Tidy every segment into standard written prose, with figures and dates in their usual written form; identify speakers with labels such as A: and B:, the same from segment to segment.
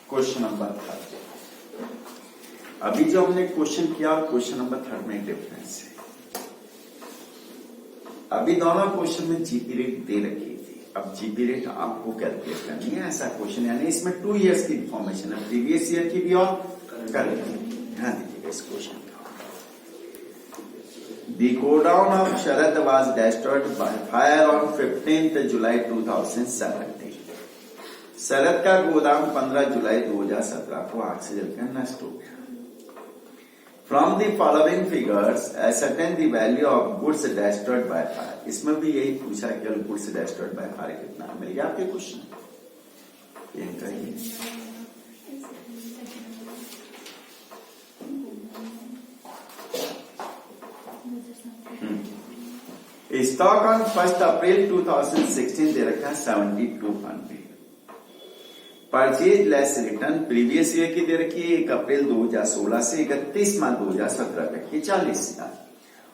A: Question number 3। अभी जो हमने क्वेश्चन किया और क्वेश्चन नंबर 3 में डिफरेंस है। अभी दोनों क्वेश्चन में जीपी रेट दे रखी थी, अब जीपी रेट आपको कैलकुलेट करनी है। ऐसा क्वेश्चन यानी इसमें 2 इयर्स की इंफॉर्मेशन है, प्रीवियस ईयर की भी और करंट की। ध्यान दीजिएगा इस क्वेश्चन का। The godown of Sharad was destroyed by fire on 15th July 2017। शरद का गोदाम 15 जुलाई 2017 को आग से जलकर नष्ट हो गया। From the following figures, ascertain the value of goods destroyed by fire। इसमें भी यही पूछा कि goods destroyed by fire कितना मिल गया आपके क्वेश्चन। स्टॉक ऑन 1 अप्रैल 2016 दे रखा है 7200। Purchase less return previous year की दे रखी है 1 अप्रैल 2016 से 31 मार्च 2017 तक की 40,000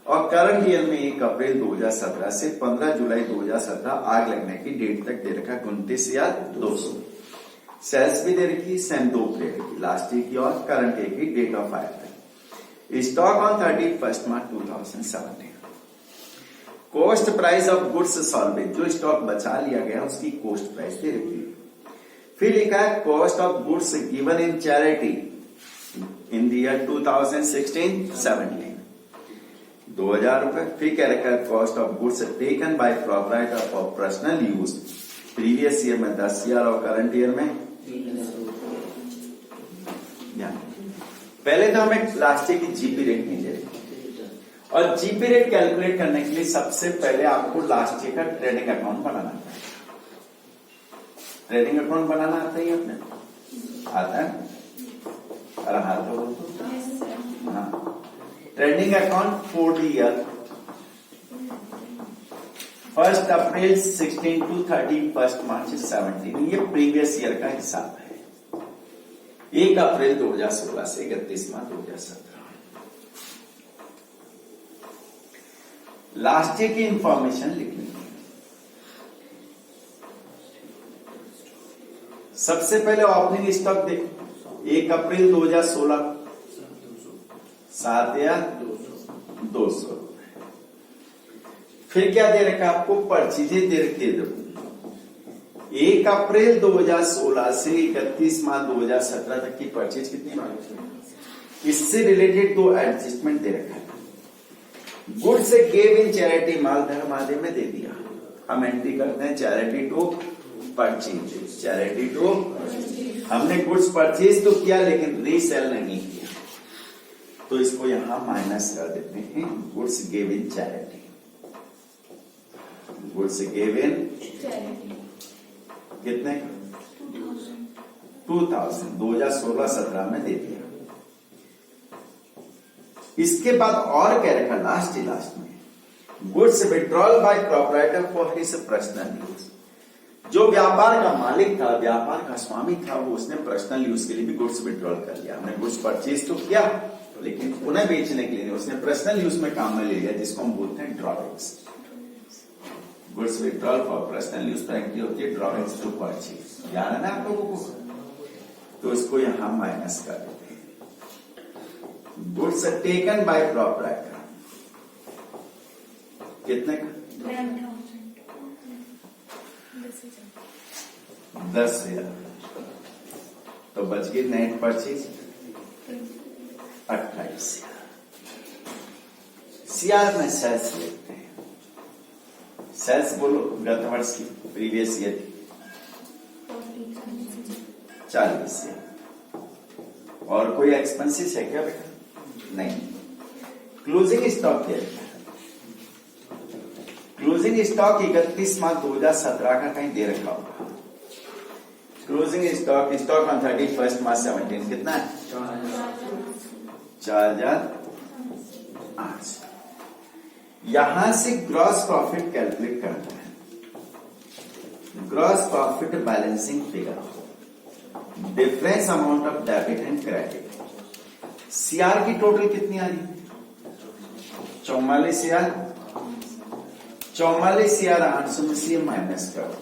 A: और करंट ईयर में 1 अप्रैल 2017 से 15 जुलाई 2017 आग लगने की डेट तक दे रखा है 29,200। सेल्स भी दे रखी सेम 2 पीरियड की, लास्ट ईयर की और करंट ईयर की डेट ऑफ फायर तक। Stock on 31 March 2017। Cost price of goods salvage, जो स्टॉक बचा लिया गया उसकी कॉस्ट प्राइस दे रखी है। फिर लिखा है cost of goods given in charity in the year 2016-17 2000 रुपए। फिर क्या रखा है cost of goods taken by proprietor for personal use previous year में 10,000 और करंट ईयर में। पहले तो हमें लास्ट ईयर की जीपी रेट नहीं दे रही और जीपी रेट कैलकुलेट करने के लिए सबसे पहले आपको लास्ट ईयर का ट्रेडिंग अकाउंट बनाना है। ट्रेडिंग अकाउंट बनाना आता ही अपने आता है, अरे हाथ तो बोल दो। हाँ, trading account for the year 1 April 16 to 31 मार्च 17। ये प्रीवियस ईयर का हिसाब है, 1 अप्रैल 2016 से 31 मार्च 2017। लास्ट ईयर की इंफॉर्मेशन लिखनी है। सबसे पहले ओपनिंग स्टॉक देखो 1 अप्रैल 2016 7,200। फिर क्या दे रखा आपको परचेजेज दे रखी है। 1 अप्रैल 2016 से 31 मार्च 2017 तक की परचेज कितनी मांगी, इससे रिलेटेड 2 एडजस्टमेंट दे रखा है। गुड्स गेव इन चैरिटी माल धर्म आदि में दे दिया, हम एंट्री करते हैं charity to purchase. Charity to हमने गुड्स परचेज तो किया लेकिन रीसेल नहीं किया, तो इसको यहां माइनस कर देते हैं। Goods gave in charity, goods gave इन कितने 2000 2016-17 में दे दिया। इसके बाद और क्या रखा लास्ट में goods withdrawal by proprietor for his personal use. जो व्यापार का मालिक था, व्यापार का स्वामी था, वो उसने पर्सनल यूज के लिए भी गुड्स विड्रॉल कर लिया। हमने गुड्स परचेज तो किया लेकिन उन्हें बेचने के लिए उसने पर्सनल यूज में काम में ले लिया, जिसको हम बोलते हैं drawbacks. Goods withdrawal for personal use पर एंट्री होती है ड्रॉबैक्स टू परचेज। याद है ना आप लोगों को, तो इसको यहां माइनस कर देते हैं। गुड्स टेकन बाय प्रोप्राइटर कितने का 10,000, तो बच गई नेट परचेज 28,000। सीआर में सेल्स लेते हैं। सेल्स बोलो गत वर्ष की प्रीवियस ईयर की 40,000। और कोई एक्सपेंसेस है क्या बेटा, नहीं। क्लोजिंग स्टॉक क्या है, क्लोजिंग स्टॉक 31 मार्च 2017 का कहीं दे रखा होगा। क्लोजिंग स्टॉक ऑन 31 मार्च 17 कितना है 4,008। यहां से ग्रॉस प्रॉफिट कैलकुलेट करना है। Gross profit balancing figure, difference amount of debit and credit. CR की टोटल कितनी आ रही है 44,000। 44,000 800 में से माइनस करो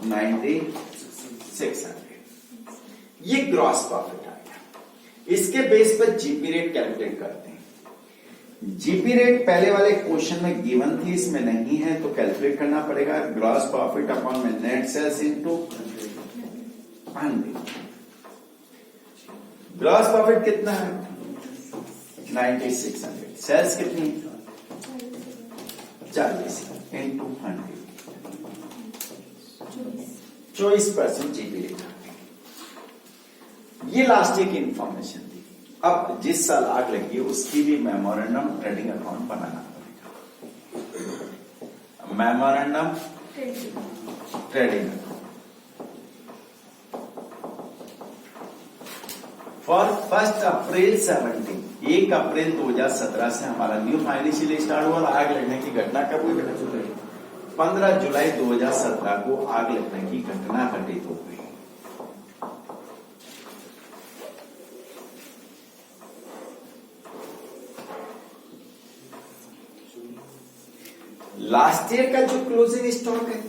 A: 96 600। ये ग्रॉस प्रॉफिट आ गया। इसके बेस पर जीपी रेट कैलकुलेट करते हैं। जीपी रेट पहले वाले क्वेश्चन में गिवन थी, इसमें नहीं है, तो कैलकुलेट करना पड़ेगा। ग्रॉस प्रॉफिट अपॉन में net sales into 100। Gross profit कितना है? 9600। सेल्स कितनी? 40 इंटू 100, 24% जीपी रेट। ये लास्ट ईयर की इंफॉर्मेशन थी। अब जिस साल आग लगी है उसकी भी मेमोरेंडम ट्रेडिंग अकाउंट बनाना पड़ेगा। मेमोरेंडम ट्रेडिंग फॉर 1 अप्रैल 17, 1 अप्रैल 2017 से हमारा न्यू फाइनेंशियल स्टार्ट हुआ। आग लगने की घटना कब हुई? 15 जुलाई 2017 को आग लगने की घटना घटित हो गई। लास्ट ईयर का जो क्लोजिंग स्टॉक है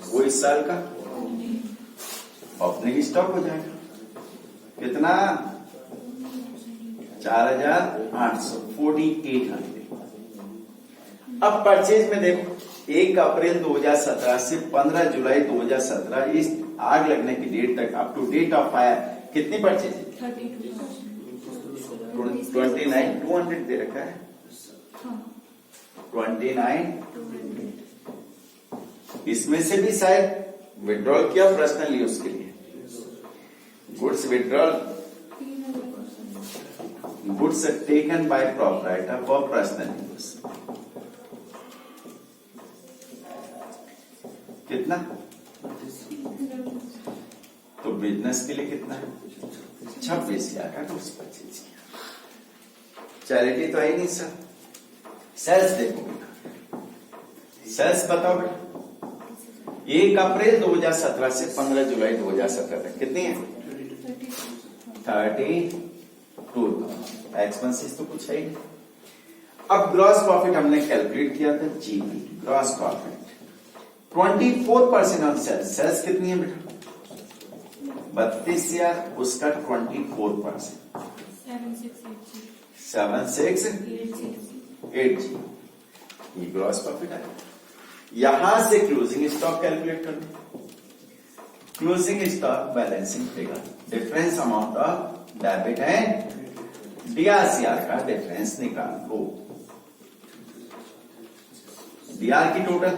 A: वो इस साल का ओपनिंग स्टॉक हो जाएगा। कितना? 4800, 4800। अब परचेज में देखो, 1 अप्रैल 2017 से 15 जुलाई 2017 इस आग लगने की डेट तक up to date of fire कितनी परचेज है? 29,200 दे रखा है। 29, इसमें से भी शायद विड्रॉल किया पर्सनल यूज के लिए। Goods withdrawal, goods taken by proprietor for personal use. कितना? तो बिजनेस के लिए कितना है? 26,000 का गुड्स परचेज किया। चैरिटी तो है ही नहीं सर। सेल्स देखो बेटा, सेल्स बताओ बेटा। 1 अप्रैल 2017 से 15 जुलाई 2017 तक कितनी है? 32,000। एक्सपेंसेस तो कुछ है ही नहीं। अब ग्रॉस प्रॉफिट हमने कैलकुलेट किया था, GP gross profit 24% on sales. Sales कितनी है बेटा? 32,000, उसका 24%, 7680। ये ग्रॉस प्रॉफिट है। यहां से क्लोजिंग स्टॉक कैलकुलेट कर दो। Closing stock balancing figure, difference amount of debit and DR CR का डिफरेंस निकाल लो। डीआर की टोटल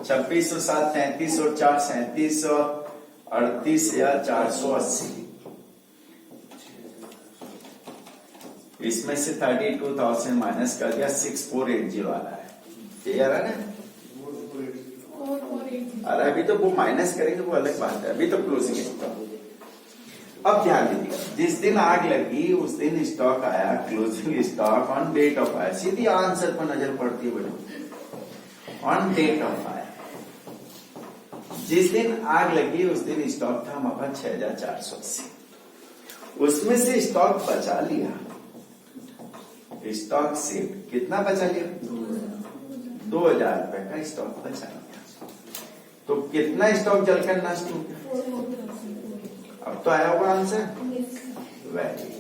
A: 2607, 3304, 3700, 38,480। इसमें से 32,000 माइनस कर दिया, 6480 आ रहा है। ये आ रहा है ना? अरे अभी तो वो माइनस करेंगे, वो अलग बात है। अभी तो क्लोजिंग स्टॉक। अब ध्यान दीजिएगा, जिस दिन आग लगी उस दिन स्टॉक आया, closing stock on date of fire. सीधी आंसर पर नजर पड़ती है बेटा, ऑन डेट ऑफ फायर। जिस दिन आग लगी उस दिन स्टॉक था हमारे पास 6,480। उसमें से स्टॉक बचा लिया, स्टॉक से कितना बचा लिया? 2,000 रुपए का स्टॉक बचा लिया। तो कितना स्टॉक जलकर नष्ट हो गया? अब तो आया होगा आंसर। वेरी